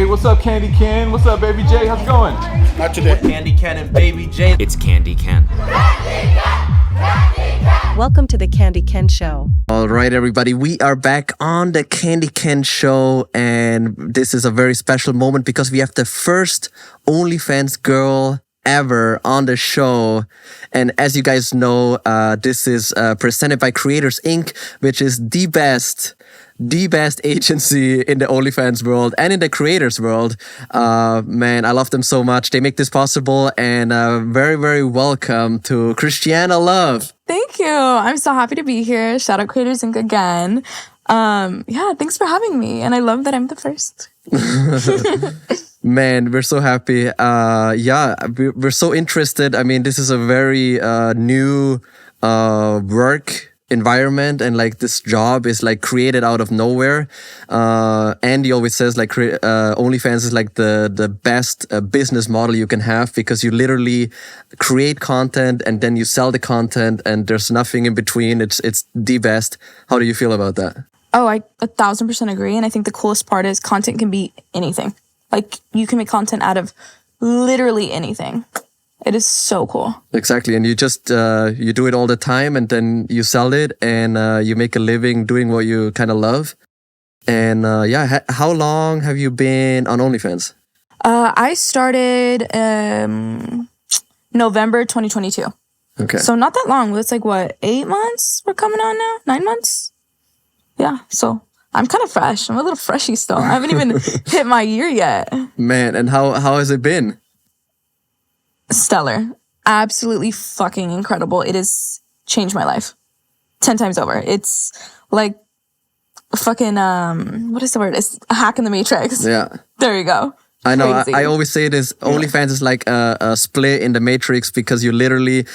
What's up, Candy Ken? What's up, Baby J? How's it going? Not today. Candy Ken and Baby J. It's Candy Ken. Welcome to the Candy Ken Show. All right, everybody, we are back on the Candy Ken Show, and this is a very special moment because we have the first OnlyFans girl ever on the show. And as you guys know, this is presented by Creators Inc., which is the best agency in the OnlyFans world and in the creators world. Man, I love them so much. They make this possible, and very, very welcome to Cristiana Love. Thank you. I'm so happy to be here. Shout out Creators Inc. again. Yeah, thanks for having me. And I love that I'm the first. Man, we're so happy. We're so interested. I mean, this is a very new work environment, and like this job is like created out of nowhere. Andy always says like OnlyFans is like the best business model you can have, because you literally create content and then you sell the content and there's nothing in between. It's the best. How do you feel about that? Oh, I 1000% agree. And I think the coolest part is content can be anything. Like, you can make content out of literally anything. It is so cool. Exactly. And you just, you do it all the time, and then you sell it, and you make a living doing what you kind of love. And how long have you been on OnlyFans? I started November 2022. Okay. So not that long. It's like, what, 8 months we're coming on now? 9 months? Yeah. So I'm kind of fresh. I'm a little freshy still. I haven't even hit my year yet. Man, and how has it been? Stellar. Absolutely fucking incredible. It has changed my life 10 times over. It's like fucking, what is the word? It's a hack in the matrix. Yeah. There you go. I know. I always say this. OnlyFans is like a split in the matrix, because you literally,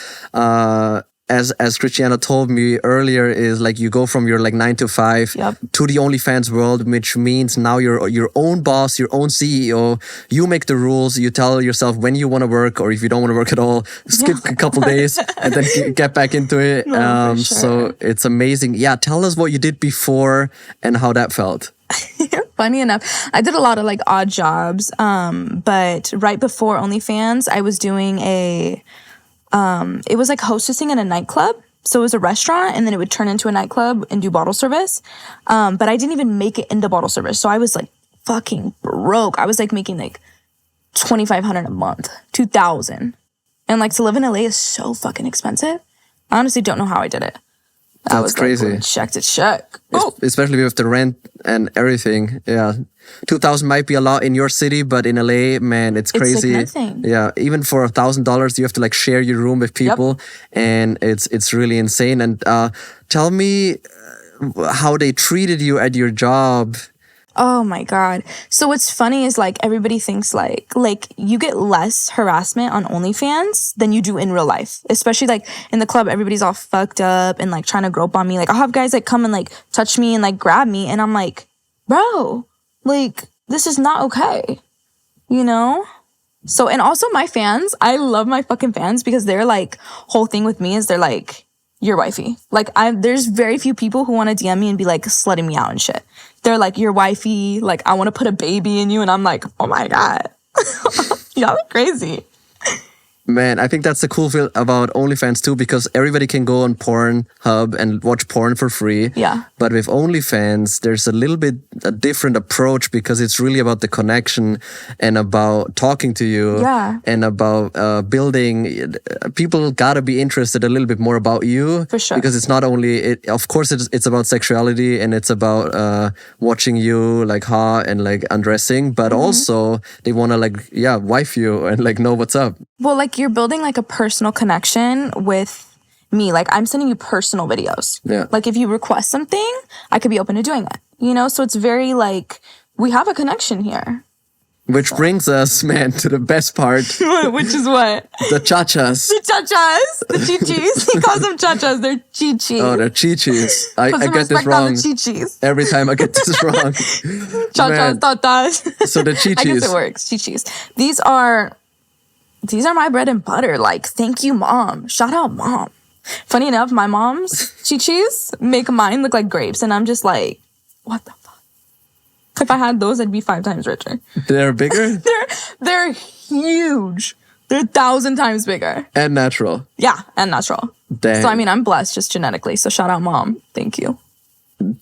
as Cristiana told me earlier, is like you go from your like 9 to 5 to the OnlyFans world, which means now you're your own boss, your own CEO. You make the rules. You tell yourself when you want to work, or if you don't want to work at all, skip a couple days and then get back into it. No, for sure. So it's amazing. Yeah, tell us what you did before and how that felt. Funny enough, I did a lot of like odd jobs, but right before OnlyFans, I was doing it was like hostessing in a nightclub. So it was a restaurant, and then it would turn into a nightclub and do bottle service. But I didn't even make it into bottle service. So I was like fucking broke. I was like making like $2,500 a month, $2,000. And like to live in LA is so fucking expensive. I honestly don't know how I did it. That's crazy. Like, check to check. Oh. Especially with the rent and everything. Yeah. 2,000 might be a lot in your city, but in LA, man, it's crazy. It's like nothing. Yeah. Even for $1,000, you have to like share your room with people. And it's really insane. And tell me how they treated you at your job. Oh my God. So what's funny is like everybody thinks like you get less harassment on OnlyFans than you do in real life. Especially like in the club, everybody's all fucked up and like trying to grope on me. Like I'll have guys like come and like touch me and like grab me, and I'm like, bro, like this is not okay. You know? So, and also my fans, I love my fucking fans, because their like whole thing with me is they're like, you're wifey. Like there's very few people who want to DM me and be like slutting me out and shit. They're like, you're wifey. Like, I want to put a baby in you. And I'm like, oh my God. Y'all are crazy. Man, I think that's the cool thing about OnlyFans too, because everybody can go on Pornhub and watch porn for free. Yeah. But with OnlyFans, there's a little bit a different approach, because it's really about the connection and about talking to you. Yeah. And about building. People gotta be interested a little bit more about you. For sure. Because it's not only, of course, it's about sexuality, and it's about watching you like hot and like undressing, but also they wanna like, wife you and like know what's up. Well, like you're building like a personal connection with me. Like I'm sending you personal videos. Yeah. Like if you request something, I could be open to doing it. You know? So it's very like, we have a connection here. Which brings us, man, to the best part. Which is what? The chachas. The chachas. The chichis. He calls them chachas. They're chichis. Oh, they're chichis. I Put some get this respect on wrong. the chichis. Every time I get this wrong. Chachas, tatas. So the chichis. I guess it works. Chichis. These are my bread and butter. Like, thank you, Mom. Shout out, Mom. Funny enough, my mom's chichis make mine look like grapes. And I'm just like, what the fuck? If I had those, I'd be 5 times richer. They're bigger? They're huge. They're 1,000 times bigger. And natural. Yeah, and natural. Dang. So, I mean, I'm blessed just genetically. So, shout out, Mom. Thank you.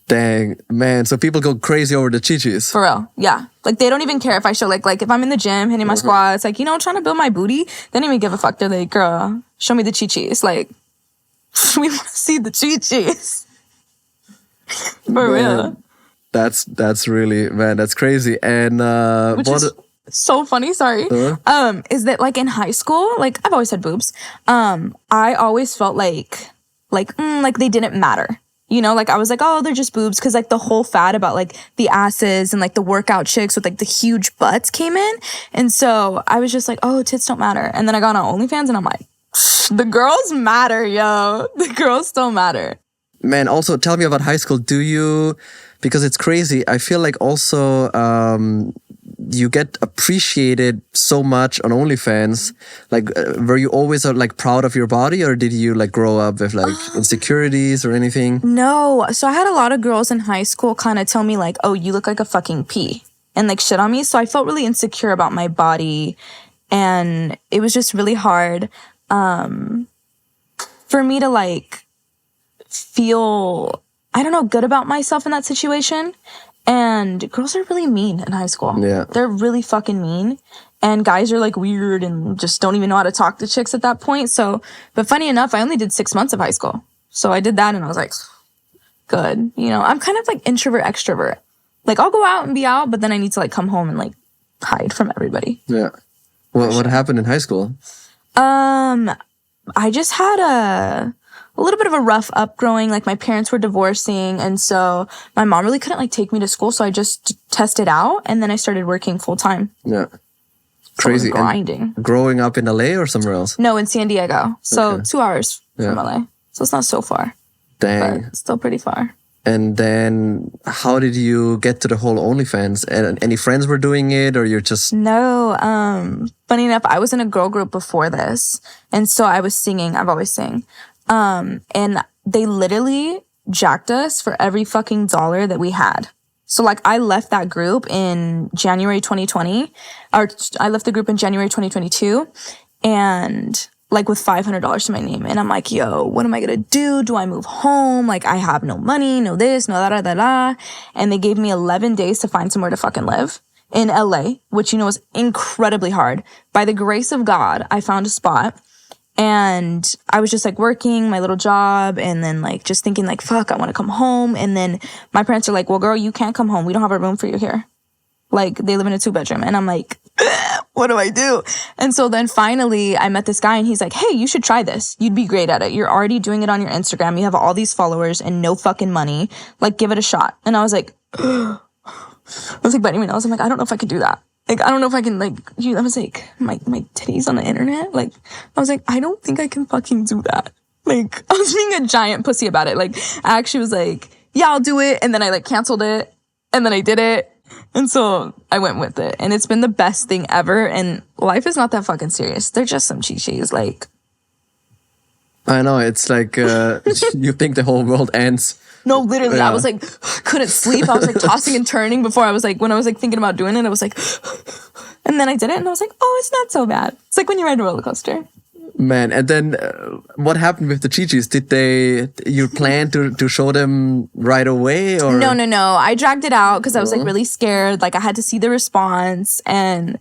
Dang, man. So people go crazy over the chichis. For real. Yeah. Like, they don't even care if I show, like if I'm in the gym hitting my squats, like, trying to build my booty, they don't even give a fuck. They're like, girl, show me the chichis. Like, we want to see the chichis. For real. That's really, man, that's crazy. And Which is so funny, sorry. Is that like in high school, like I've always had boobs. I always felt like they didn't matter. Like I was like, oh, they're just boobs, because like the whole fad about like the asses and like the workout chicks with like the huge butts came in. And so I was just like, oh, tits don't matter. And then I got on OnlyFans and I'm like, the girls matter, yo. The girls still matter. Man, also tell me about high school. Because it's crazy. I feel like also you get appreciated so much on OnlyFans. Like, were you always like proud of your body, or did you like grow up with like insecurities or anything? No. So I had a lot of girls in high school kind of tell me like, oh, you look like a fucking pea, and like shit on me. So I felt really insecure about my body, and it was just really hard for me to like feel, I don't know, good about myself in that situation. And girls are really mean in high school. Yeah. They're really fucking mean. And guys are like weird and just don't even know how to talk to chicks at that point. So, but funny enough, I only did 6 months of high school. So I did that and I was like, good. I'm kind of like introvert, extrovert. Like I'll go out and be out, but then I need to like come home and like hide from everybody. Yeah. What happened in high school? I just had a little bit of a rough upbringing. Like my parents were divorcing, and so my mom really couldn't like take me to school, so I just tested out and then I started working full time. Yeah. Crazy. Grinding. And growing up in LA or somewhere else? No, in San Diego. So Okay. 2 hours from LA. So it's not so far. Dang. But still pretty far. And then how did you get to the whole OnlyFans? And any friends were doing it, or you're just... No, funny enough, I was in a girl group before this. And so I was singing. I've always sang. And they literally jacked us for every fucking dollar that we had. So like I left that group in January 2020, or I left the group in January 2022, and like with $500 to my name. And I'm like, yo, what am I going to do? Do I move home? Like I have no money, no this, no that, da, da. And they gave me 11 days to find somewhere to fucking live in LA, which, is incredibly hard. By the grace of God, I found a spot. And I was just like working my little job and then like just thinking like, fuck, I want to come home. And then my parents are like, well, girl, you can't come home. We don't have a room for you here. Like they live in a 2-bedroom. And I'm like, what do I do? And so then finally I met this guy and he's like, hey, you should try this. You'd be great at it. You're already doing it on your Instagram. You have all these followers and no fucking money. Like give it a shot. And I was like, but anyone else, I'm like, I don't know if I could do that. Like, I don't know if I can, like, I was like, my titties on the internet? Like, I was like, I don't think I can fucking do that. Like, I was being a giant pussy about it. Like, I actually was like, yeah, I'll do it. And then I, like, canceled it. And then I did it. And so I went with it. And it's been the best thing ever. And life is not that fucking serious. They're just some chi-chis. Like, I know, it's like, you think the whole world ends. no, literally, Yeah. I was like, couldn't sleep. I was like tossing and turning before I was like, when I was like thinking about doing it, I was like, and then I did it and I was like, oh, it's not so bad. It's like when you ride a roller coaster. Man, and then what happened with the chichis? You plan to show them right away, or? No. I dragged it out because I was like really scared. Like I had to see the response, and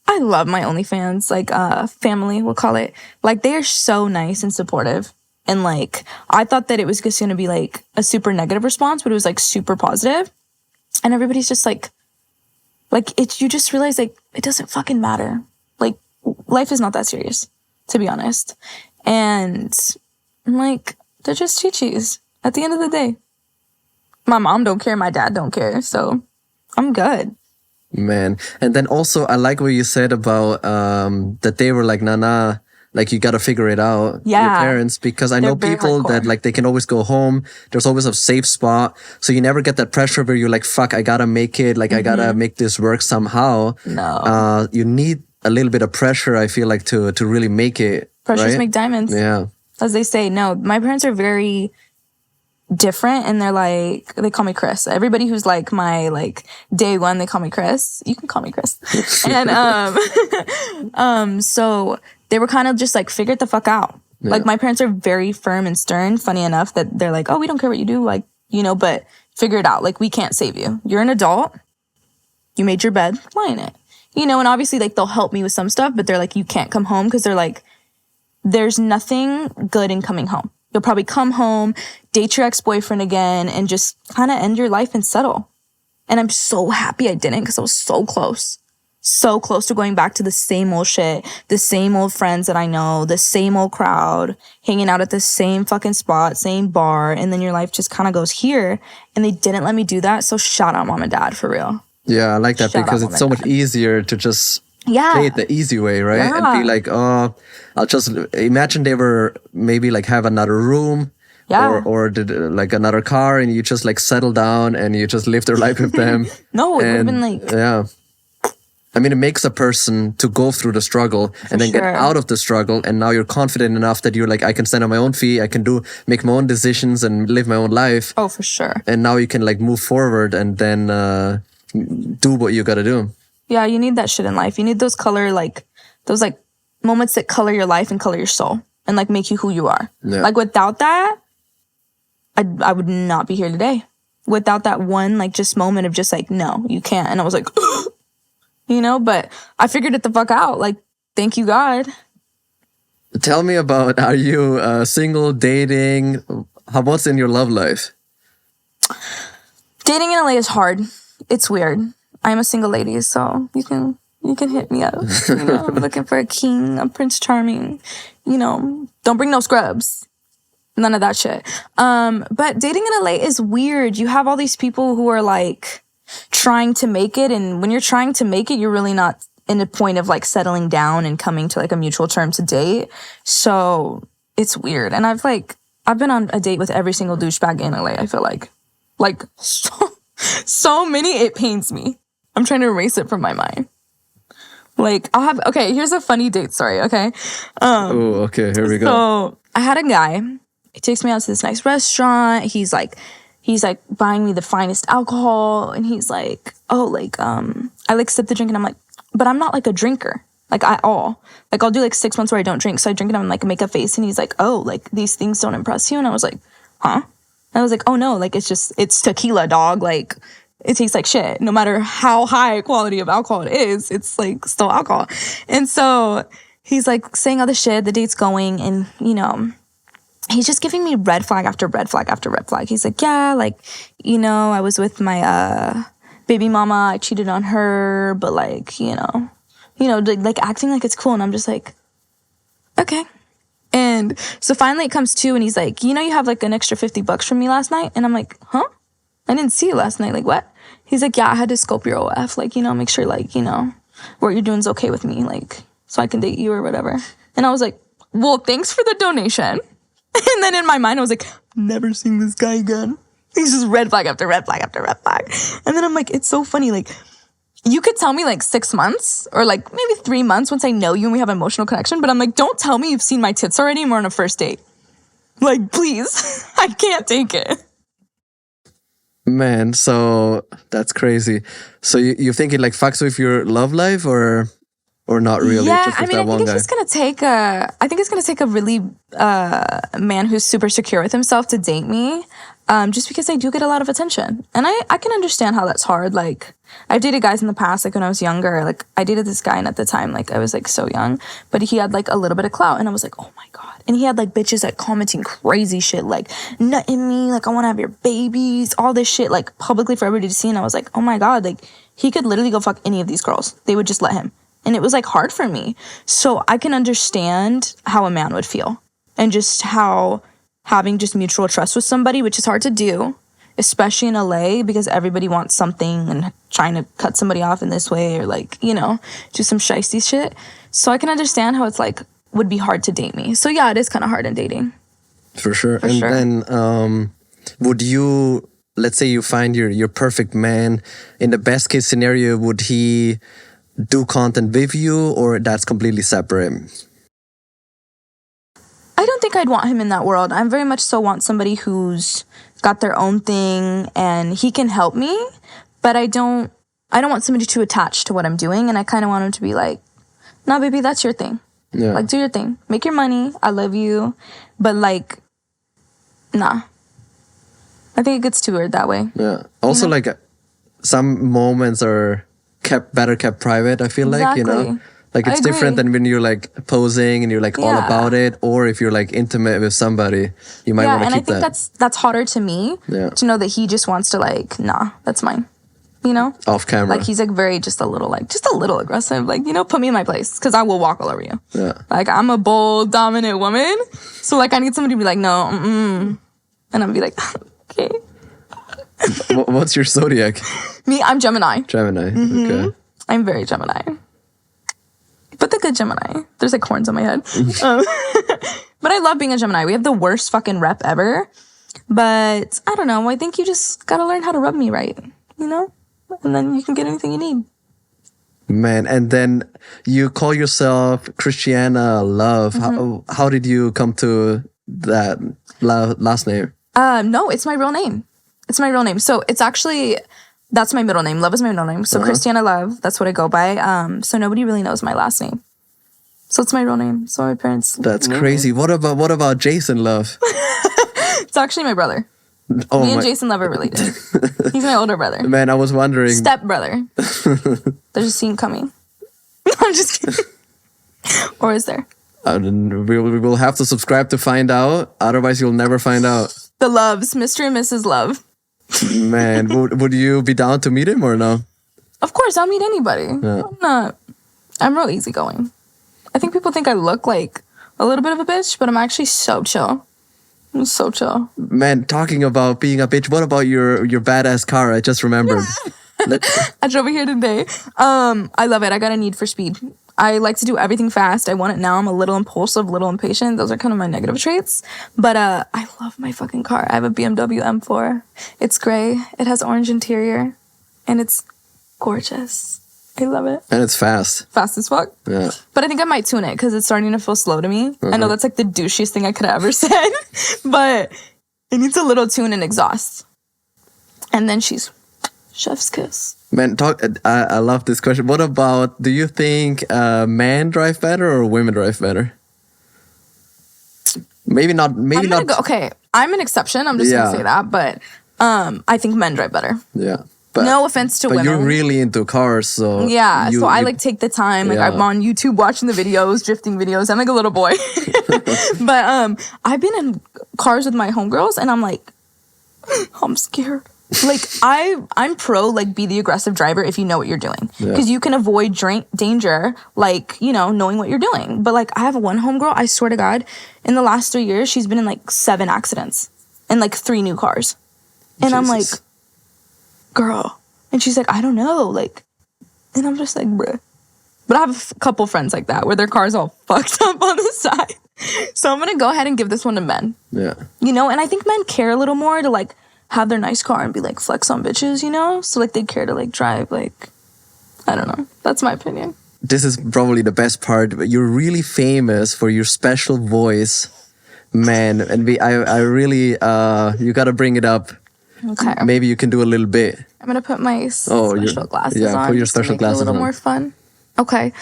I love my OnlyFans, like family, we'll call it. Like they are so nice and supportive. And like, I thought that it was just going to be like a super negative response, but it was like super positive. And everybody's just like it's, you just realize like, it doesn't fucking matter. Like life is not that serious, to be honest. And I'm like, they're just chi-chis at the end of the day. My mom don't care. My dad don't care. So I'm good. Man. And then also, I like what you said about, that they were like, nah, like you got to figure it out. Yeah. Your parents, because I know They're very people hardcore. that like they can always go home. There's always a safe spot, so you never get that pressure where you're like, "Fuck, I gotta make it. Like I gotta make this work somehow." No. You need a little bit of pressure. I feel like to really make it. Pressures right? make diamonds. Yeah. As they say. No, my parents are very, different, and they're like, they call me Chris. Everybody who's like my like day one, they call me Chris. You can call me Chris. And so they were kind of just like, figure it the fuck out. Yeah. Like my parents are very firm and stern, funny enough, that they're like, oh, we don't care what you do, like, you know, but figure it out. Like, we can't save you. You're an adult. You made your bed, lie in it. You know, and obviously like they'll help me with some stuff, but they're like, you can't come home, because they're like, there's nothing good in coming home. You'll probably come home, date your ex-boyfriend again, and just kind of end your life and settle. And I'm so happy I didn't, because I was so close to going back to the same old shit, the same old friends that I know, the same old crowd, hanging out at the same fucking spot, same bar, and then your life just kind of goes here. And they didn't let me do that, so shout out mom and dad, for real. Yeah, I like that, because it's so much easier to just play it the easy way, right? Yeah. And be like, oh, I'll just imagine they were maybe like have another room, or did like another car, and you just like settle down and you just live their life with them. No, it would have been like, yeah. I mean, it makes a person to go through the struggle and then get out of the struggle, and now you're confident enough that you're like, I can stand on my own feet, I can make my own decisions and live my own life. Oh, for sure. And now you can like move forward and then do what you gotta do. Yeah, you need that shit in life. You need those those moments that color your life and color your soul and like make you who you are. Yeah. Like without that, I would not be here today. Without that one like just moment of just like, no, you can't. And I was like, you know, but I figured it the fuck out. Like, thank you, God. Tell me about, are you single, dating? What's in your love life? Dating in LA is hard. It's weird. I'm a single lady, so you can hit me up. You know, I'm looking for a king, a Prince Charming. You know, don't bring no scrubs. None of that shit. But dating in LA is weird. You have all these people who are like trying to make it, and when you're trying to make it, you're really not in a point of like settling down and coming to like a mutual term to date. So it's weird. And I've been on a date with every single douchebag in LA. I feel like so many, it pains me. I'm trying to erase it from my mind. Like okay, here's a funny date story, okay? Okay, here we go. So I had a guy, he takes me out to this nice restaurant. He's like buying me the finest alcohol, and he's like, oh, like, I like sip the drink, and I'm like, but I'm not like a drinker. Like I'll do like 6 months where I don't drink. So I drink it, I'm like, make a face, and he's like, oh, like these things don't impress you. And I was like, huh? And I was like, oh no, like it's tequila, dog. Like it tastes like shit. No matter how high quality of alcohol it is, it's like still alcohol. And so he's like saying all the shit, the date's going, and you know, he's just giving me red flag after red flag after red flag. He's like, yeah, like, you know, I was with my baby mama, I cheated on her, but like, you know, like acting like it's cool. And I'm just like, okay. And so finally it comes to, and he's like, you know, you have like an extra $50 from me last night? And I'm like, huh? I didn't see you last night. Like, what? He's like, yeah, I had to scope your OF. Like, you know, make sure like, you know, what you're doing is okay with me. Like, so I can date you or whatever. And I was like, well, thanks for the donation. And then in my mind, I was like, never seeing this guy again. He's just red flag after red flag after red flag. And then I'm like, it's so funny. Like, you could tell me like 6 months or like maybe 3 months once I know you and we have an emotional connection. But I'm like, don't tell me you've seen my tits already and we're on a first date. Like, please. I can't take it. Man, so that's crazy. So you think it like fucks with your love life or not really? Yeah, just I mean, I think it's just gonna take a really man who's super secure with himself to date me. Just because I do get a lot of attention. And I can understand how that's hard. Like, I've dated guys in the past, like when I was younger. Like, I dated this guy, and at the time, like, I was like so young, but he had like a little bit of clout, and I was like, oh my God. And he had like bitches like commenting crazy shit, like, nut in me, like, I wanna have your babies, all this shit, like, publicly for everybody to see. And I was like, oh my God, like, he could literally go fuck any of these girls. They would just let him. And it was like hard for me. So I can understand how a man would feel, and just how having just mutual trust with somebody, which is hard to do, especially in LA, because everybody wants something and trying to cut somebody off in this way or like, you know, do some shiesty shit. So I can understand how it's like, would be hard to date me. So yeah, it is kind of hard in dating. For sure. Then would you, let's say you find your perfect man, in the best case scenario, would he do content with you, or that's completely separate? I don't think I'd want him in that world. I very much so want somebody who's got their own thing, and he can help me, but I don't want somebody too attached to what I'm doing, and I kind of want him to be like, nah, baby, that's your thing. Yeah. Like, do your thing. Make your money. I love you. But, like, nah. I think it gets too weird that way. Yeah. Also, like, some moments are better kept private, I feel like, you know? Like, it's different than when you're, like, posing and you're, like, all about it. Or if you're, like, intimate with somebody, you might want to keep that. Yeah, and I think that's harder to me. Yeah. To know that he just wants to, like, nah, that's mine. You know? Off camera. Like, he's, like, just a little aggressive. Like, you know, put me in my place. Because I will walk all over you. Yeah. Like, I'm a bold, dominant woman. So, like, I need somebody to be like, no, and I'm be like, okay. What's your zodiac? Me, I'm Gemini. Gemini. Okay. I'm very Gemini. But the good Gemini. There's like horns on my head. But I love being a Gemini. We have the worst fucking rep ever. But I don't know. I think you just gotta learn how to rub me right. You know? And then you can get anything you need. Man, and then you call yourself Cristiana Love. How did you come to that last name? No, it's my real name. It's my real name. So it's actually, that's my middle name. Love is my middle name. So Cristiana Love, that's what I go by. So nobody really knows my last name. So it's my real name. So my parents. That's crazy. What about Jason Love? It's actually my brother. Oh, Me and Jason Love are related. He's my older brother. Man, I was wondering. Step brother. There's a scene coming. I'm just kidding. Or is there? We will have to subscribe to find out. Otherwise, you'll never find out. The Loves, Mr. and Mrs. Love. Man, would you be down to meet him or no? Of course, I'll meet anybody. Yeah. I'm real easygoing. I think people think I look like a little bit of a bitch, but I'm actually so chill. I'm so chill. Man, talking about being a bitch, what about your badass car? I just remembered. I drove it here today. I love it. I got a need for speed. I like to do everything fast. I want it now. I'm a little impulsive, little impatient. Those are kind of my negative traits. But I love my fucking car. I have a BMW M4. It's gray. It has orange interior. And it's gorgeous. I love it. And it's fast. Fast as fuck. Yeah. But I think I might tune it because it's starting to feel slow to me. I know that's like the douchiest thing I could have ever said. But it needs a little tune and exhaust. And then she's chef's kiss. Man, I love this question. What about, do you think men drive better or women drive better? Maybe not. Okay, I'm an exception. I'm just going to say that. But I think men drive better. Yeah. No offense to women. But you're really into cars, so... Yeah, so I like take the time. Like I'm on YouTube watching the videos, drifting videos. I'm like a little boy. But I've been in cars with my homegirls and I'm like, I'm scared. Like I'm pro like be the aggressive driver if you know what you're doing. Because you can avoid danger like, you know, knowing what you're doing. But like I have one homegirl, I swear to God, in the last 3 years, she's been in like 7 accidents and like 3 new cars. And I'm like, girl. And she's like, I don't know. Like, and I'm just like, bruh. But I have a couple friends like that where their car's all fucked up on the side. So I'm going to go ahead and give this one to men. Yeah. You know, and I think men care a little more to like have their nice car and be like flex on bitches, you know? So like they care to like drive like, I don't know. That's my opinion. This is probably the best part. You're really famous for your special voice, man. And I really, you got to bring it up. Okay. Maybe you can do a little bit. I'm gonna put my special glasses on. Yeah, put your special glasses on. A little more fun. Okay.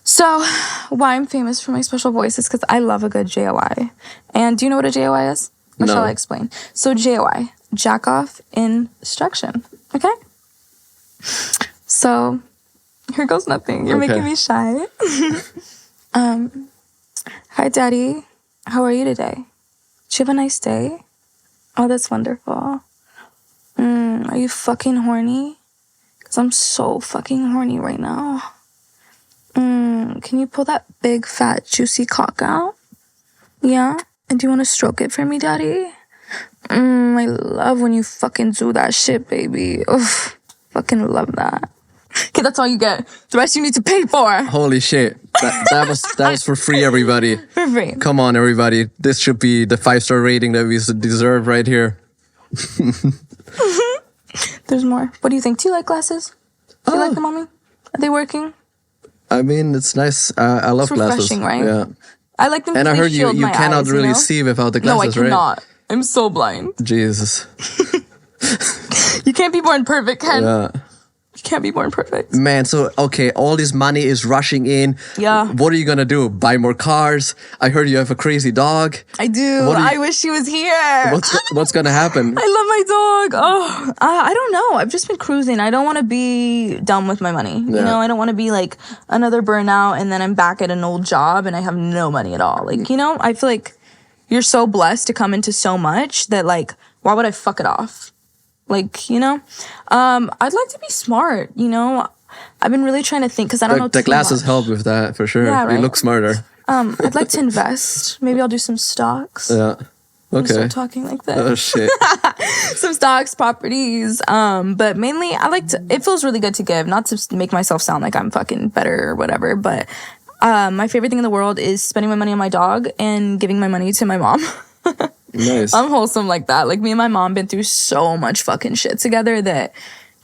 So, why I'm famous for my special voice is because I love a good JOI. And do you know what a JOI is? Or shall I explain? So, JOI, jack off instruction. Okay? So, here goes nothing. You're making me shy. Hi, Daddy. How are you today? Did you have a nice day? Oh, that's wonderful. Are you fucking horny? Because I'm so fucking horny right now. Can you pull that big, fat, juicy cock out? Yeah? And do you want to stroke it for me, Daddy? I love when you fucking do that shit, baby. Oof. Fucking love that. Okay, that's all you get. The rest you need to pay for. Holy shit. That was for free, everybody. For free. Come on, everybody. This should be the 5-star rating that we deserve right here. There's more. What do you think? Do you like glasses? Do you like them, Mommy? Are they working? I mean, it's nice. I love glasses. It's refreshing, right? Yeah. I like them. And I heard you my cannot eyes, really you know? see without the glasses, no, I cannot. right? I'm so blind. Jesus. You can't be born perfect, Ken. Yeah. You can't be born perfect. Man, so, okay, all this money is rushing in. Yeah. What are you gonna do? Buy more cars? I heard you have a crazy dog. I do. I wish she was here. What's gonna happen? I love my dog. Oh, I don't know. I've just been cruising. I don't want to be done with my money. You know, I don't want to be like another burnout and then I'm back at an old job and I have no money at all. Like, you know, I feel like you're so blessed to come into so much that like, why would I fuck it off? Like, you know, I'd like to be smart, you know. I've been really trying to think because I don't know the glasses help with that for sure. Yeah, right? You look smarter. I'd like to invest. Maybe I'll do some stocks. Yeah. Okay. Start talking like that. Oh shit. Some stocks, properties. But mainly I like to, it feels really good to give, not to make myself sound like I'm fucking better or whatever. But my favorite thing in the world is spending my money on my dog and giving my money to my mom. Nice. I'm wholesome like that. Like me and my mom been through so much fucking shit together that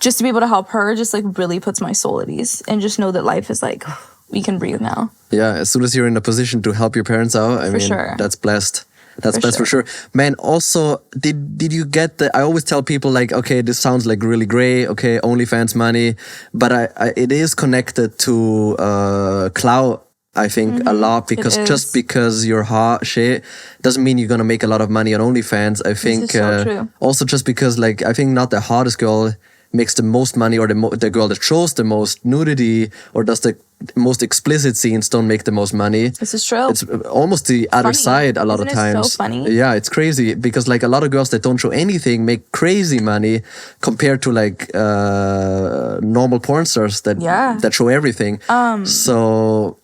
just to be able to help her just like really puts my soul at ease and just know that life is like, we can breathe now. Yeah, as soon as you're in a position to help your parents out, I mean, sure. That's blessed. That's blessed for sure. Man, also, did you get I always tell people like, okay, this sounds like really great. Okay, OnlyFans money, but it is connected to clout. I think a lot because just because you're hot shit doesn't mean you're gonna make a lot of money on OnlyFans. I think so true. Also just because like I think not the hottest girl makes the most money or the girl that shows the most nudity or does the most explicit scenes don't make the most money. This is true. It's almost the other side a lot of times. So funny? Yeah, it's crazy because like a lot of girls that don't show anything make crazy money compared to like normal porn stars that show everything. So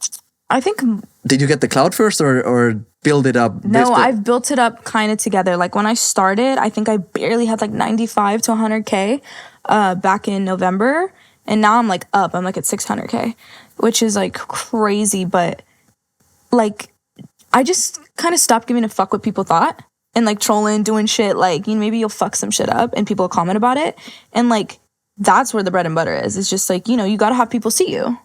I think. Did you get the cloud first or build it up? No, I've built it up kind of together. Like when I started, I think I barely had like 95 to 100K back in November. And now I'm like up. I'm like at 600K, which is like crazy. But like I just kind of stopped giving a fuck what people thought and like trolling, doing shit. Like, you know, maybe you'll fuck some shit up and people will comment about it. And like that's where the bread and butter is. It's just like, you know, you got to have people see you.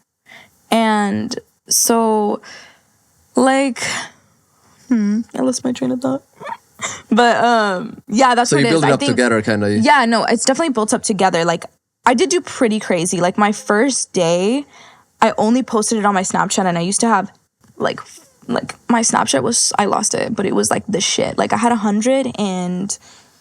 And so, like, I lost my train of thought. But, yeah, that's what it is. So you build it up together, kind of. Yeah, no, it's definitely built up together. Like, I did do pretty crazy. Like, my first day, I only posted it on my Snapchat, and I used to have, like my Snapchat was, I lost it, but it was, like, the shit. Like, I had 100 and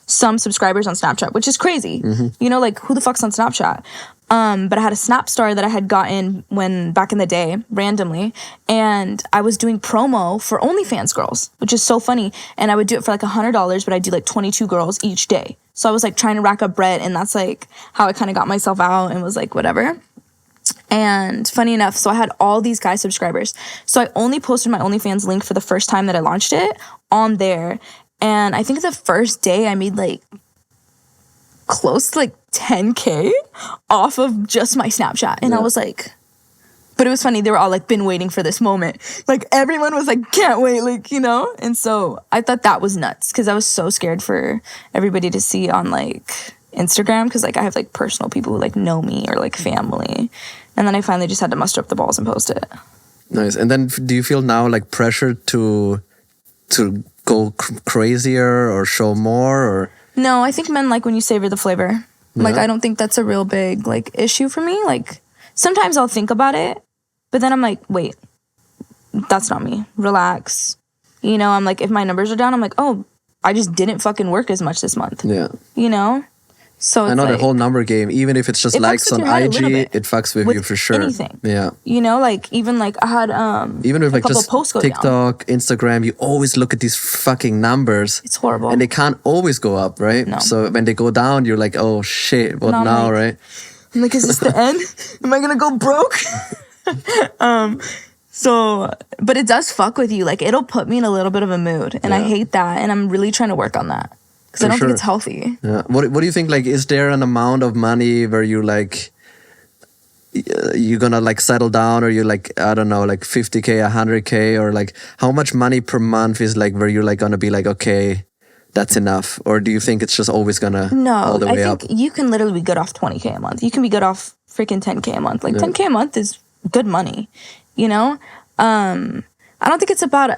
some subscribers on Snapchat, which is crazy. You know, like, who the fuck's on Snapchat? But I had a Snap Star that I had gotten back in the day, randomly, and I was doing promo for OnlyFans girls, which is so funny. And I would do it for like $100, but I'd do like 22 girls each day. So I was like trying to rack up bread, and that's like how I kind of got myself out and was like, whatever. And funny enough, so I had all these guy subscribers. So I only posted my OnlyFans link for the first time that I launched it on there. And I think the first day I made like close to like 10K off of just my Snapchat. And I was like, but it was funny. They were all like, been waiting for this moment. Like everyone was like, can't wait, like, you know? And so I thought that was nuts because I was so scared for everybody to see on like Instagram because like I have like personal people who like know me or like family. And then I finally just had to muster up the balls and post it. Nice. And then do you feel now like pressure to go crazier or show more or? No, I think men like when you savor the flavor. Like, I don't think that's a real big, like, issue for me. Like, sometimes I'll think about it, but then I'm like, wait, that's not me. Relax. You know, I'm like, if my numbers are down, I'm like, oh, I just didn't fucking work as much this month. Yeah. You know? So it's I know like, the whole number game, even if it's just likes on IG, it fucks with you for sure. Anything. Yeah. You know, like even like I had even with like just TikTok, Instagram, you always look at these fucking numbers. It's horrible. And they can't always go up, right? No. So when they go down, you're like, oh shit, what now, right? I'm like, is this the end? Am I gonna go broke? So, but it does fuck with you. Like it'll put me in a little bit of a mood, and I hate that, and I'm really trying to work on that. Because I don't think it's healthy. Yeah. What do you think? Like, is there an amount of money where you like you're gonna like settle down, or you're like, I don't know, like 50K, 100K, or like how much money per month is like where you're like gonna be like, okay, that's enough? Or do you think it's just always gonna all the way up? I think you can literally be good off 20K a month. You can be good off freaking 10K a month. Like 10K a month is good money, you know? I don't think it's about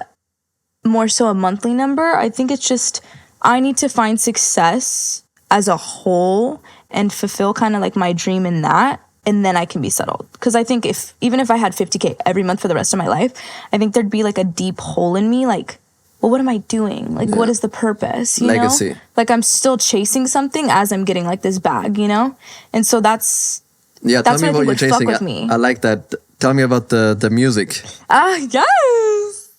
more so a monthly number. I think it's just I need to find success as a whole and fulfill kind of like my dream in that, and then I can be settled. Because I think even if I had 50K every month for the rest of my life, I think there'd be like a deep hole in me, like, well, what am I doing? Like, what is the purpose? You Legacy. know? Like, I'm still chasing something as I'm getting like this bag, you know? And so that's tell what me I what think you're would fuck chasing. with me. I like that. Tell me about the music. Yes.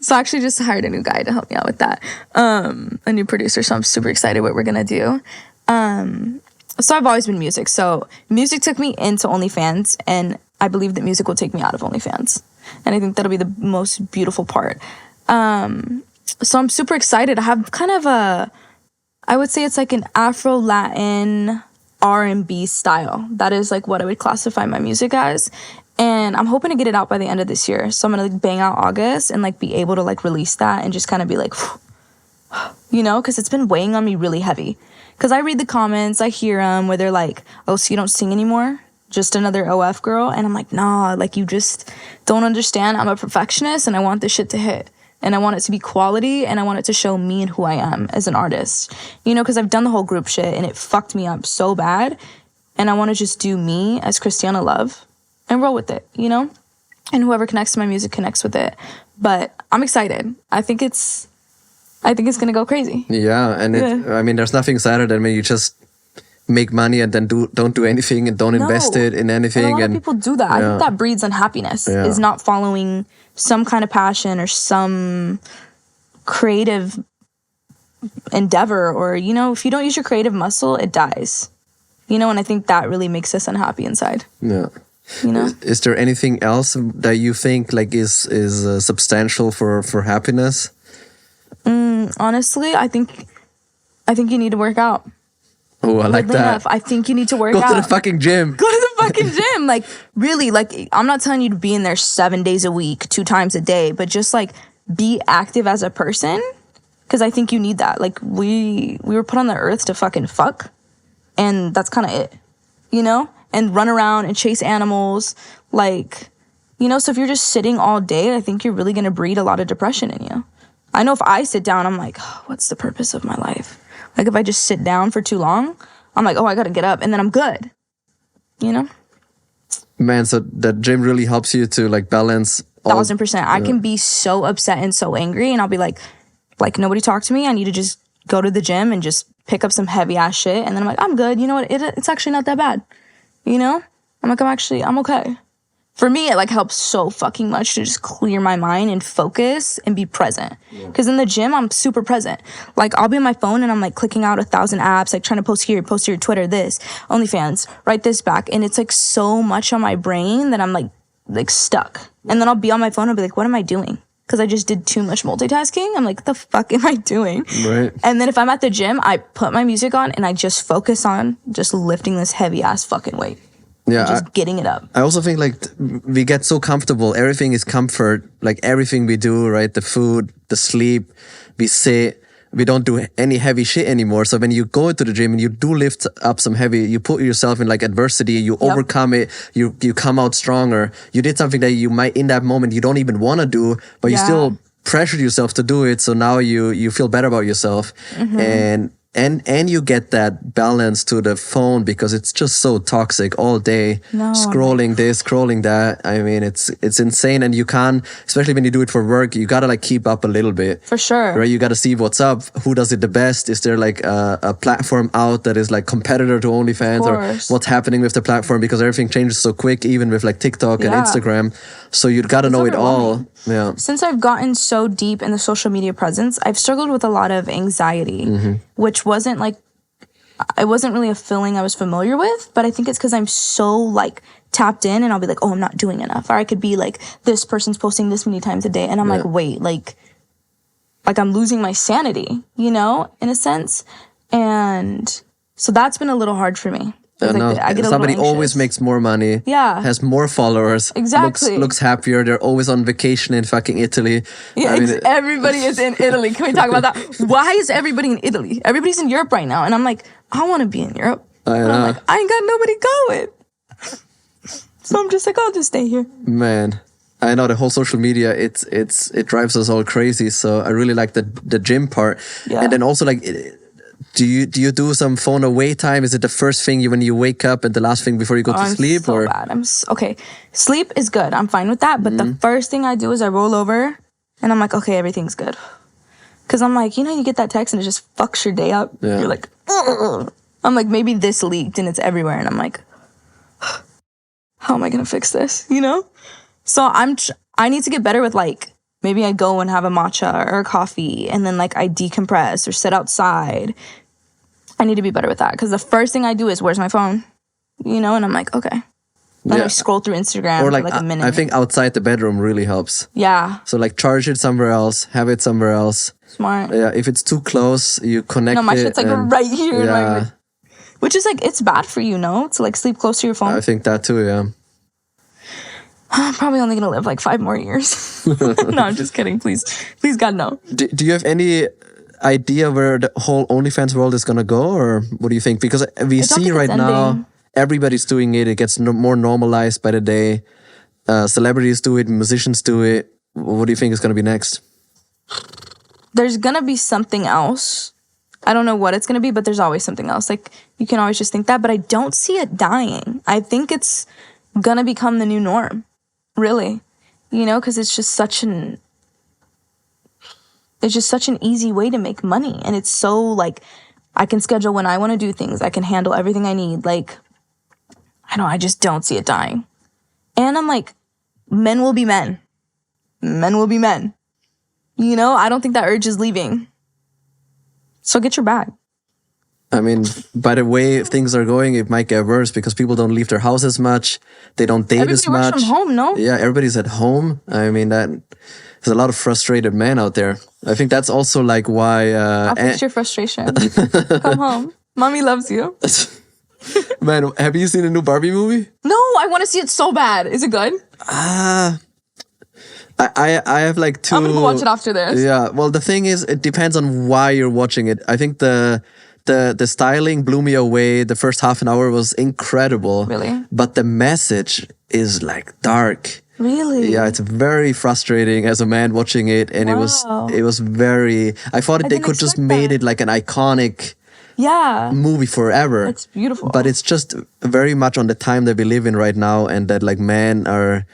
So I actually just hired a new guy to help me out with that. A new producer. So I'm super excited what we're gonna do. So I've always been music. So music took me into OnlyFans, and I believe that music will take me out of OnlyFans. And I think that'll be the most beautiful part. So I'm super excited. I have kind of I would say it's like an Afro-Latin R&B style. That is like what I would classify my music as. And I'm hoping to get it out by the end of this year. So I'm gonna like bang out August and like be able to like release that and just kind of be like, you know, because it's been weighing on me really heavy. Because I read the comments, I hear them where they're like, oh, so you don't sing anymore? Just another OF girl? And I'm like, nah, like you just don't understand. I'm a perfectionist and I want this shit to hit. And I want it to be quality, and I want it to show me and who I am as an artist. You know, because I've done the whole group shit and it fucked me up so bad. And I want to just do me as Cristiana Love and roll with it, you know? And whoever connects to my music connects with it. But I'm excited. I think it's gonna go crazy. Yeah, and I mean, there's nothing sadder than when you just make money and then don't do anything and don't invest it in anything. And a lot of people do that. I think that breeds unhappiness, is not following some kind of passion or some creative endeavor, or, you know, if you don't use your creative muscle, it dies. You know, and I think that really makes us unhappy inside. Yeah. You know? Is there anything else that you think like is substantial for happiness? Honestly, I think you need to work out. Oh, I like that. Enough. I think you need to work out. Go to the fucking gym. Go to the fucking gym. Like, really, like, I'm not telling you to be in there 7 days a week, 2 times a day, but just, like, be active as a person, because I think you need that. Like, we were put on the earth to fucking fuck, and that's kind of it, you know? And run around and chase animals, like, you know? So if you're just sitting all day, I think you're really going to breed a lot of depression in you. I know if I sit down, I'm like, oh, what's the purpose of my life? Like, if I just sit down for too long, I'm like, oh, I gotta get up, and then I'm good. You know? Man, so the gym really helps you to, like, balance all... 1000%. I can be so upset and so angry, and I'll be like, nobody talk to me. I need to just go to the gym and just pick up some heavy-ass shit, and then I'm like, I'm good. You know what? It's actually not that bad. You know? I'm like, I'm okay. For me, it like helps so fucking much to just clear my mind and focus and be present. Because in the gym, I'm super present. Like, I'll be on my phone and I'm like clicking out 1,000 apps, like trying to post here, Twitter, this, OnlyFans, write this back. And it's like so much on my brain that I'm like stuck. And then I'll be on my phone and be like, what am I doing? Because I just did too much multitasking. I'm like, what the fuck am I doing? Right. And then if I'm at the gym, I put my music on and I just focus on just lifting this heavy ass fucking weight. Yeah, just getting it up. I also think like we get so comfortable. Everything is comfort. Like everything we do, right? The food, the sleep, we sit. We don't do any heavy shit anymore. So when you go to the gym and you do lift up some heavy, you put yourself in like adversity, you overcome it, you come out stronger. You did something that you might in that moment you don't even want to do, but you still pressured yourself to do it. So now you feel better about yourself. And you get that balance to the phone because it's just so toxic all day. Scrolling this, scrolling that. I mean, it's insane. And you can't, especially when you do it for work, you gotta like keep up a little bit. For sure. Right? You gotta see what's up. Who does it the best? Is there like a platform out that is like competitor to OnlyFans, or what's happening with the platform? Because everything changes so quick, even with like TikTok and Instagram. So you gotta know it all. Yeah. Since I've gotten so deep in the social media presence, I've struggled with a lot of anxiety, which wasn't like, it wasn't really a feeling I was familiar with, but I think it's because I'm so like tapped in and I'll be like, oh, I'm not doing enough. Or I could be like, this person's posting this many times a day. And I'm like, wait, like I'm losing my sanity, you know, in a sense. And so that's been a little hard for me. I get somebody always makes more money, has more followers, looks happier. They're always on vacation in fucking Italy. Everybody is in Italy. Can we talk about that? Why is everybody in Italy? Everybody's in Europe right now, and I'm like, I want to be in Europe. I'm like, I ain't got nobody going, so I'm just like, I'll just stay here. Man, I know the whole social media. It drives us all crazy. So I really like the gym part. Yeah. And then also like, do you do some phone away time? Is it the first thing when you wake up and the last thing before you go to sleep? So bad. Okay. Sleep is good. I'm fine with that. But the first thing I do is I roll over, and I'm like, okay, everything's good. Because I'm like, you get that text and it just fucks your day up. Yeah. You're like, ugh. I'm like, maybe this leaked and it's everywhere. And I'm like, how am I going to fix this? So I need to get better with like, maybe I go and have a matcha or a coffee and then like I decompress or sit outside. I need to be better with that. Because the first thing I do is, where's my phone? And I'm like, okay. Then I scroll through Instagram or for like a minute. I think outside the bedroom really helps. Yeah. So like charge it somewhere else, have it somewhere else. Smart. Yeah, if it's too close, you connect it. No, my shit's like right here. Yeah. Which is like, it's bad for you, to like sleep close to your phone. I think that too, yeah. I'm probably only gonna live like 5 more years. No, I'm just kidding. Please, God, no. Do you have any idea where the whole OnlyFans world is gonna go, or what do you think? Because we see right now everybody's doing it. It gets more normalized by the day. Celebrities do it, musicians do it. What do you think is gonna be next? There's gonna be something else. I don't know what it's gonna be, but there's always something else. Like, you can always just think that, but I don't see it dying. I think it's gonna become the new norm, really. Because it's just such an easy way to make money, and it's so like, I can schedule when I want to do things. I can handle everything I need. Like, I just don't see it dying. And I'm like, men will be men. Men will be men. I don't think that urge is leaving. So get your bag. I mean, by the way things are going, it might get worse because people don't leave their house as much. They don't date as much. Everybody works from home, no? Yeah, everybody's at home. I mean, there's a lot of frustrated men out there. I think that's also like why... I'll fix your frustration. Come home. Mommy loves you. Man, have you seen a new Barbie movie? No, I want to see it so bad. Is it good? I have like 2... I'm gonna go watch it after this. Yeah, well, the thing is, it depends on why you're watching it. I think the styling blew me away. The first half an hour was incredible. Really? But the message is like dark. Really? Yeah, it's very frustrating as a man watching it, and it was very... I thought they could just made it like an iconic movie forever. It's beautiful. But it's just very much on the time that we live in right now, and that like men are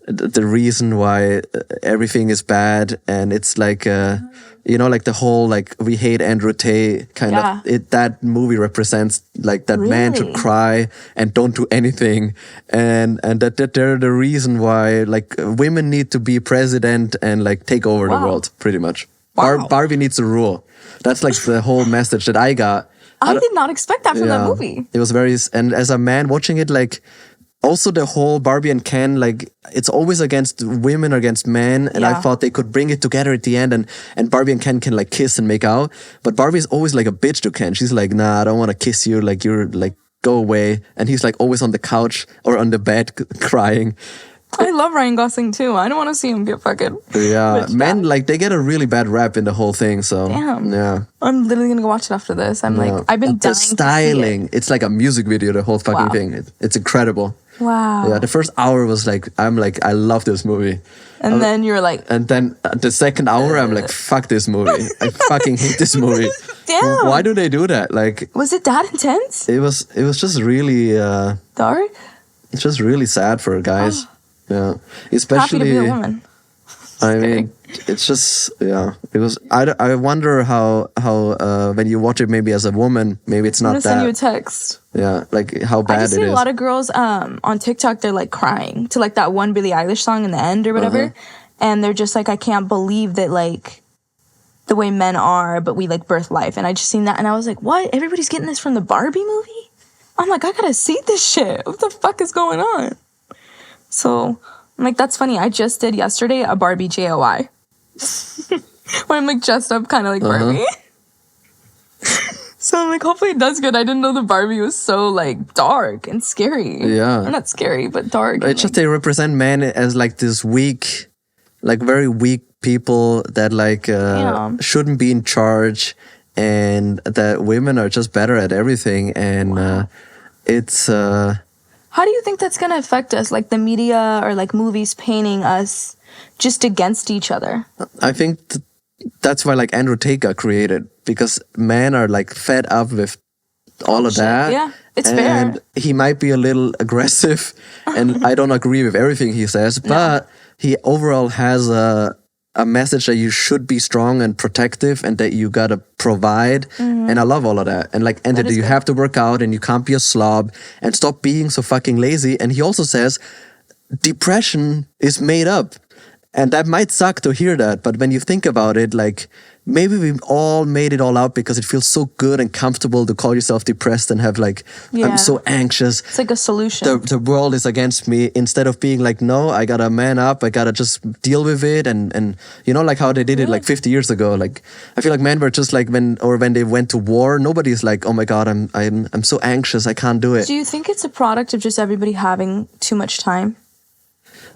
the reason why everything is bad, and it's like like the whole like we hate Andrew Tate kind of that movie represents like that man should cry and don't do anything, and that they're the reason why like women need to be president and like take over the world pretty much. Barbie needs to rule. That's like the whole message that I got. I did not expect that from that movie. It was and as a man watching it, like also the whole Barbie and Ken, like it's always against women or against men, and I thought they could bring it together at the end, and Barbie and Ken can like kiss and make out, but Barbie is always like a bitch to Ken. She's like, nah, I don't want to kiss you, like you're like, go away, and he's like always on the couch or on the bed crying. I love Ryan Gosling too. I don't want to see him get fucking... Yeah, men, like, they get a really bad rap in the whole thing, so... Damn. Yeah. I'm literally gonna go watch it after this. I'm like, I've been dying the styling, to see it. It's like a music video, the whole fucking thing. It's incredible. Wow. Yeah, the first hour was like, I'm like, I love this movie. And then you're like... And then the second hour, I'm like, fuck this movie. I fucking hate this movie. Damn. Why do they do that? Like... Was it that intense? It was just really... Dark? It's just really sad for guys. Yeah, especially. Happy to be a woman. I mean, it's just it was. I wonder how when you watch it maybe as a woman, maybe it's not that. I'm gonna send you a text. Yeah, like how bad it is. I just see a lot of girls on TikTok. They're like crying to like that one Billie Eilish song in the end or whatever, and they're just like, I can't believe that like the way men are, but we like birth life. And I just seen that, and I was like, what? Everybody's getting this from the Barbie movie? I'm like, I gotta see this shit. What the fuck is going on? So, I'm like, that's funny. I just did yesterday a Barbie JOI. Where I'm like dressed up kind of like Barbie. So I'm like, hopefully it does good. I didn't know the Barbie was so like dark and scary. Yeah. Or not scary, but dark. It's just they represent men as like this weak, like very weak people that like shouldn't be in charge, and that women are just better at everything. And it's... How do you think that's gonna affect us? Like the media or like movies painting us just against each other? I think that's why like Andrew Tate got created, because men are like fed up with all of that. Yeah, it's and fair. he might be a little aggressive, and I don't agree with everything he says, but he overall has a message that you should be strong and protective and that you gotta provide. And I love all of that. And that you have to work out and you can't be a slob and stop being so fucking lazy. And he also says depression is made up. And that might suck to hear that, but when you think about it, like maybe we all made it all up because it feels so good and comfortable to call yourself depressed and have like, I'm so anxious. It's like a solution. The world is against me, instead of being like, no, I gotta man up, I gotta just deal with it. And you know, like how they did it like 50 years ago. Like I feel like men were just like when they went to war, nobody's like, oh my God, I'm so anxious, I can't do it. Do you think it's a product of just everybody having too much time?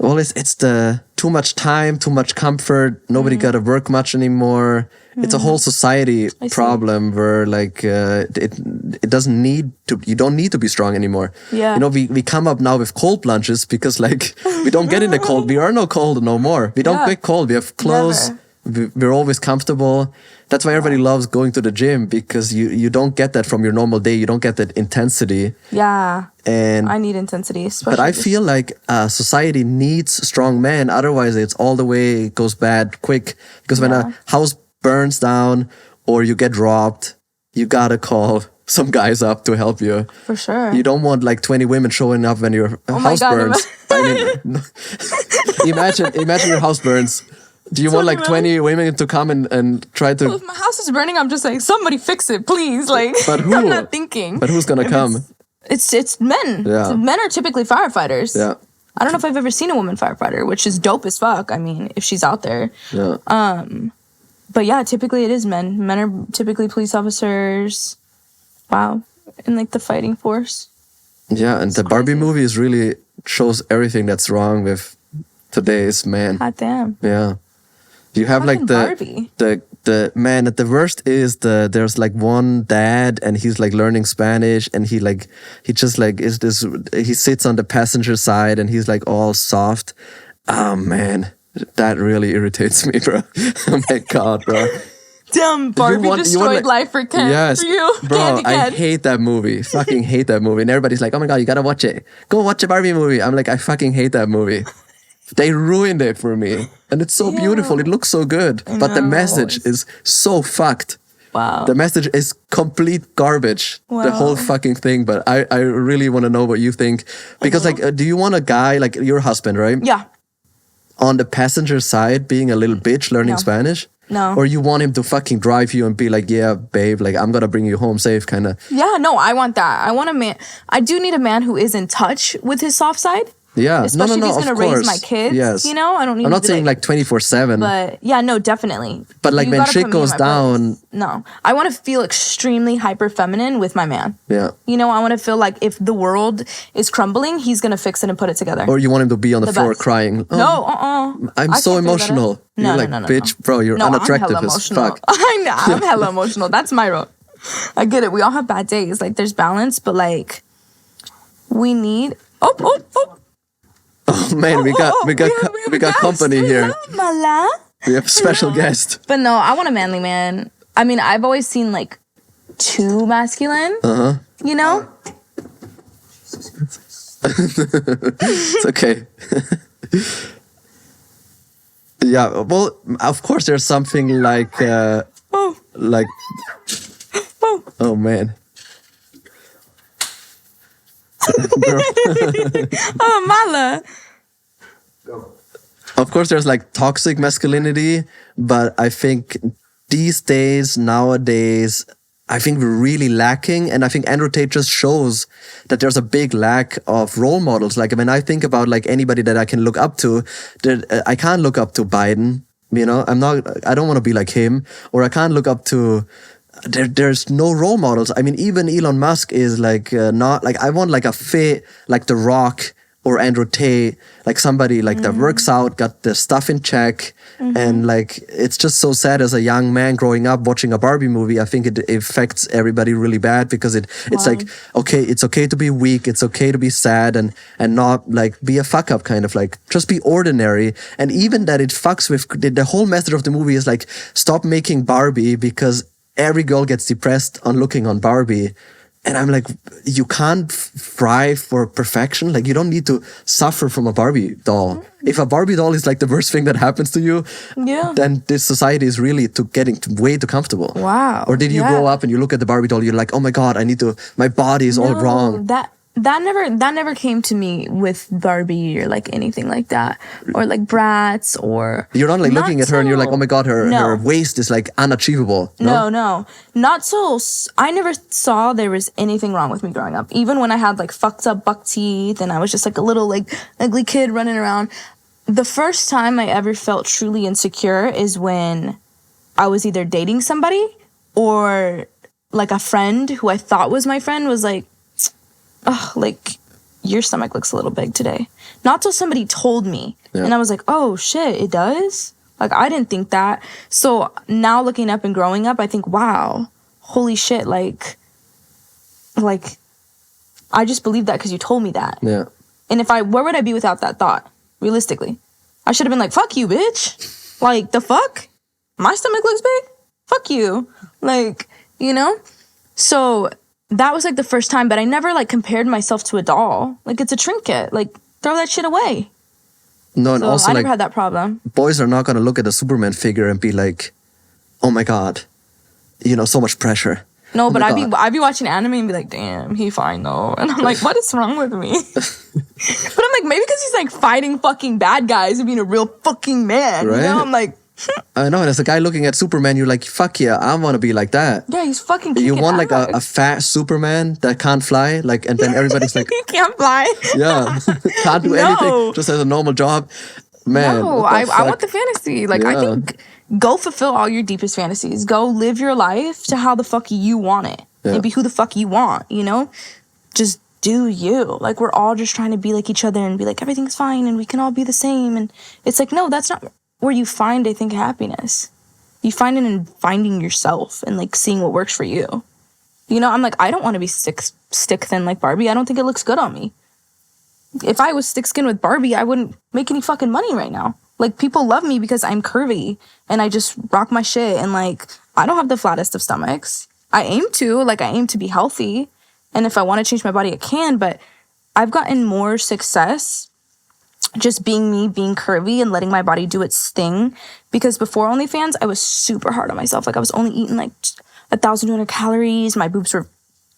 Well, it's the too much time, too much comfort. Nobody got to work much anymore. It's a whole society problem where like it doesn't need to. You don't need to be strong anymore. Yeah. You know, we come up now with cold plunges because like we don't get in the cold. We are no cold no more. We don't get cold. We have clothes. We're always comfortable. That's why everybody loves going to the gym, because you don't get that from your normal day. You don't get that intensity. Yeah. And I need intensity, especially. but I feel like society needs strong men. Otherwise, it's all the way, it goes bad quick. Because when a house burns down or you get robbed, you gotta call some guys up to help you. For sure. You don't want like 20 women showing up when your house burns. I mean, imagine your house burns. Do you want like 20 women to come and try to... Well, if my house is burning, I'm just like, somebody fix it, please. Like, But who? I'm not thinking. But who's gonna come? It's men. Yeah. Men are typically firefighters. Yeah. I don't know if I've ever seen a woman firefighter, which is dope as fuck. I mean, if she's out there. Yeah. But yeah, typically it is men. Men are typically police officers. Wow. In like the fighting force. Yeah, and the Barbie movie is really shows everything that's wrong with today's man. God damn. Yeah. You have like Barbie. the man at the worst is there's like one dad and he's like learning Spanish and he just like is this, he sits on the passenger side and he's like all soft. Oh man, that really irritates me, bro. Oh my God, bro. Damn, Barbie destroyed life for Ken. Yes, for you. bro, Candy I Ken. hate that movie. Fucking hate that movie. And everybody's like, oh my God, you gotta watch it. Go watch a Barbie movie. I'm like, I fucking hate that movie. They ruined it for me. And it's so beautiful. It looks so good. But the message is so fucked. Wow. The message is complete garbage. The whole fucking thing. But I really want to know what you think. Because like, do you want a guy, like your husband, right? Yeah. On the passenger side being a little bitch learning Spanish? No. Or you want him to fucking drive you and be like, yeah, babe, like I'm gonna bring you home safe, kind of. Yeah, no, I want that. I want a man. I do need a man who is in touch with his soft side. Yeah, Especially if he's gonna raise my kids. Yes. You know, I don't need. I'm not to be saying like 24/7. But yeah, no, definitely. But like You when gotta shit put me in goes my down. place. No, I want to feel extremely hyper feminine with my man. Yeah. You know, I want to feel like if the world is crumbling, he's gonna fix it and put it together. Or you want him to be on the floor best. crying. Oh, No, I'm I so can't figure that emotional. out. You're like, bitch, bro, you're unattractive I'm hella as emotional. fuck. I know, I'm hella emotional. That's my role. I get it. We all have bad days. Like, there's balance, but like, we need. Oh. Oh man, we got company here. Mala. We have a special guest. But no, I want a manly man. I mean, I've always seen like too masculine. You know? It's okay. Yeah, well, of course, there's something like, like, oh man. Oh, Mala. Of course, there's like toxic masculinity, but I think these days, nowadays, I think we're really lacking. And I think Andrew Tate just shows that there's a big lack of role models. Like when I think about like anybody that I can look up to, I can't look up to Biden. You know, I don't want to be like him, or I can't look up to. There's no role models. I mean, even Elon Musk is like not like I want like a fit like The Rock or Andrew Tate, like somebody like that works out, got the stuff in check. And like, it's just so sad as a young man growing up watching a Barbie movie. I think it affects everybody really bad because it's like, okay, it's okay to be weak. It's okay to be sad and not like be a fuck up, kind of like just be ordinary. And even that it fucks with the whole message of the movie is like, stop making Barbie because every girl gets depressed on looking on Barbie. And I'm like, you can't strive for perfection. Like, you don't need to suffer from a Barbie doll. If a Barbie doll is like the worst thing that happens to you, then this society is really getting way too comfortable. Wow. Or did you grow up and you look at the Barbie doll, you're like, oh my God, my body is all wrong. That never came to me with Barbie or like anything like that, or like Bratz, or you're not like looking at her and you're like, oh my God, her waist is like unachievable. No, not so. I never saw there was anything wrong with me growing up. Even when I had like fucked up buck teeth and I was just like a little like ugly kid running around. The first time I ever felt truly insecure is when I was either dating somebody or like a friend who I thought was my friend was like, oh, like, your stomach looks a little big today. Not till somebody told me. Yeah. And I was like, oh, shit, it does? Like, I didn't think that. So now looking up and growing up, I think, wow, holy shit, like, I just believed that because you told me that. Yeah. And where would I be without that thought, realistically? I should have been like, fuck you, bitch. Like, the fuck? My stomach looks big? Fuck you. Like, you know? So that was like the first time, but I never like compared myself to a doll. Like, it's a trinket. Like, throw that shit away. No, and so also I like, never had that problem. Boys are not gonna look at a Superman figure and be like, oh my God, so much pressure. No, but I'd be watching anime and be like, damn, he fine though. And I'm like, what is wrong with me? But I'm like, maybe because he's like fighting fucking bad guys and being a real fucking man. Right? I'm like, I know, and as a guy looking at Superman, you're like, fuck yeah, I want to be like that. Yeah, he's fucking kicking You want like ass. a fat Superman that can't fly, like, and then everybody's like, he can't fly. Yeah, can't do anything, just has a normal job. Man, no, I want the fantasy. Like, I think go fulfill all your deepest fantasies. Go live your life to how the fuck you want it. And be who the fuck you want, Just do you. Like, we're all just trying to be like each other and be like, everything's fine and we can all be the same. And it's like, no, that's not where you find, I think, happiness. You find it in finding yourself and like seeing what works for you. I'm like, I don't want to be stick thin like Barbie. I don't think it looks good on me. If I was thick skinned with Barbie, I wouldn't make any fucking money right now. Like, people love me because I'm curvy and I just rock my shit. And like, I don't have the flattest of stomachs. I aim to be healthy. And if I want to change my body, I can. But I've gotten more success just being me, being curvy and letting my body do its thing. Because before OnlyFans, I was super hard on myself. Like, I was only eating like 1,200 calories. My boobs were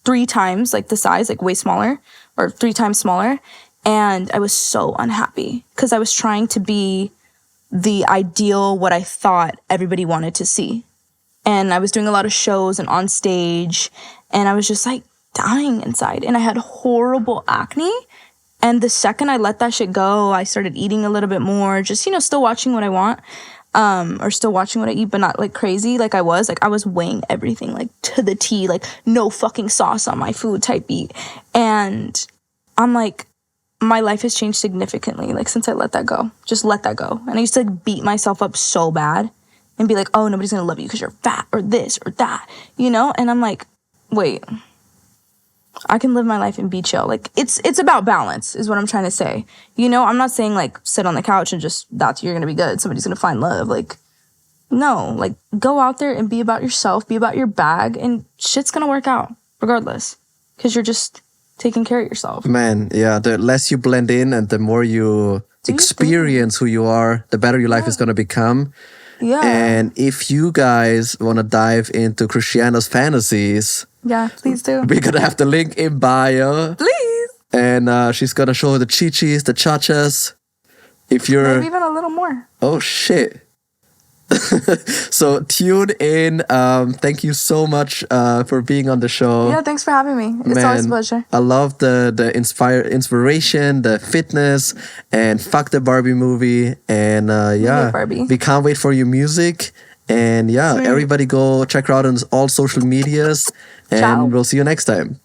3 times like the size, like way smaller, or 3 times smaller. And I was so unhappy because I was trying to be the ideal, what I thought everybody wanted to see. And I was doing a lot of shows and on stage, and I was just like dying inside. And I had horrible acne. And the second I let that shit go, I started eating a little bit more, just, still watching what I want, or still watching what I eat, but not like crazy like I was. Like, I was weighing everything like to the T, like no fucking sauce on my food type beat. And I'm like, my life has changed significantly, like, since I let that go. Just let that go. And I used to like, beat myself up so bad and be like, oh, nobody's gonna love you because you're fat or this or that, And I'm like, wait, I can live my life and be chill. Like, it's about balance is what I'm trying to say. I'm not saying like sit on the couch and just you're gonna be good. Somebody's gonna find love. Like, no, like, go out there and be about yourself, be about your bag, and shit's gonna work out regardless because you're just taking care of yourself. Man, yeah, the less you blend in and the more you experience who you are, the better your life is going to become. Yeah. And if you guys want to dive into Cristiana's fantasies, please do. We're going to have the link in bio. Please. And she's going to show the chichis, the chachas. If you're... Maybe even a little more. Oh, shit. So tune in. Thank you so much for being on the show. Yeah, thanks for having me. It's always a pleasure. I love the inspiration, the fitness, and fuck the Barbie movie. And Barbie. We can't wait for your music. And everybody go check her out on all social medias. And Ciao. we'll see you next time.